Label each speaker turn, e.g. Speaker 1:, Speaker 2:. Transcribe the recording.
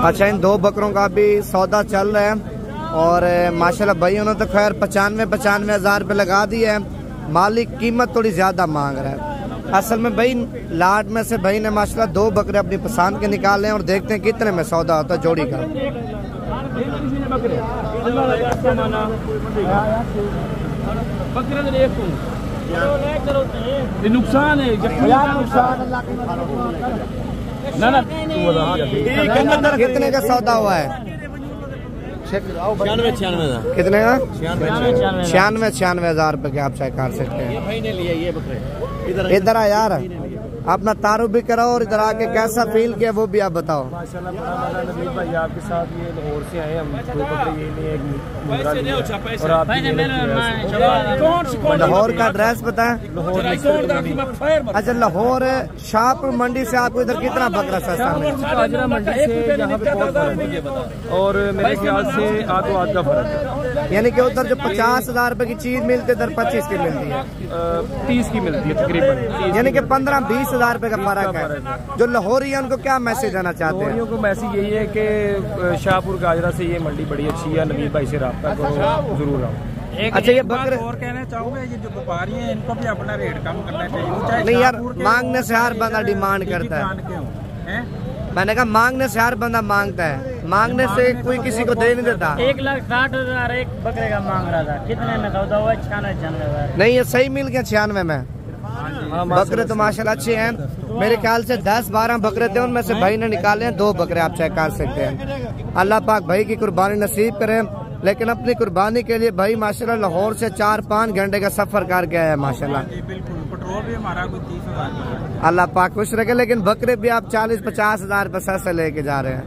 Speaker 1: अच्छा, इन 2 बकरों का भी सौदा चल रहा है और माशाल्लाह भाई उन्होंने तो खैर 95 हज़ार रुपये लगा दिए है। मालिक कीमत थोड़ी ज़्यादा मांग रहा है। असल में भाई लाट में से भाई ने माशाल्लाह 2 बकरे अपनी पसंद के निकाले हैं और देखते हैं कितने में सौदा होता है जोड़ी का।
Speaker 2: नुकसान है
Speaker 1: कितने का सौदा हुआ है?
Speaker 2: 96
Speaker 1: कितने का? 96 हज़ार रुपये के आप चेक कर सकते हैं। इधर आ यार, अपना तारुफ भी कराओ और इधर आके कैसा फील किया वो भी आप बताओ।
Speaker 3: माशाल्लाह भाई आपके साथ ये लाहौर से आए हम, 2 बकरे ये नहीं और आप
Speaker 1: लाहौर का एड्रेस बताएं। अच्छा, लाहौर शाहपुर मंडी से आपको इधर कितना बकरा सस्ता मिलता
Speaker 3: है? मंडी से यहाँ पे बहुत फर्क है और मेरे ख्याल से आधो आध का फर्क है।
Speaker 1: यानी कि उधर जो 50 हज़ार रुपए की चीज मिलती है इधर 25 की मिलती है,
Speaker 3: 30 की मिलती है तकरीबन।
Speaker 1: यानी कि 15-20 हज़ार रुपए का फर्क है। जो लाहौरी है उनको क्या मैसेज देना चाहते हैं?
Speaker 3: को मैसेज यही है कि शाहपुर गाजरा से ये मंडी बड़ी अच्छी है, नबी भाई से रब्ता करो, जरूर आओ।
Speaker 1: अच्छा, ये बकरे
Speaker 4: और कहना चाहूँगा, ये जो व्यापारी हैं इनको भी अपना रेट कम करना चाहिए।
Speaker 1: नहीं यार, मांगने से हर बंदा डिमांड करता है। मैंने कहा मांगने से हर बंदा मांगता है, मांगने से कोई किसी को दे नहीं देता।
Speaker 5: 1,60,000 एक बकरे का मांग रहा था, कितने में सौदा हुआ? 96
Speaker 1: नहीं, ये सही मिल गया 96 में। बकरे तो माशाल्लाह अच्छे हैं। मेरे ख्याल से 10-12 बकरे थे, उनमें से भाई ने निकाले हैं 2 बकरे, आप चेक कर सकते हैं। अल्लाह पाक भाई की कुर्बानी नसीब करे। लेकिन अपनी कुर्बानी के लिए भाई माशाल्लाह लाहौर से 4-5 घंटे का सफर करके आया माशाल्लाह।
Speaker 4: बिल्कुल, पेट्रोल भी हमारा कुछ 30,000।
Speaker 1: अल्लाह पाक खुश रखे। लेकिन बकरे भी आप 40-50 हज़ार रुपये से लेके जा रहे हैं।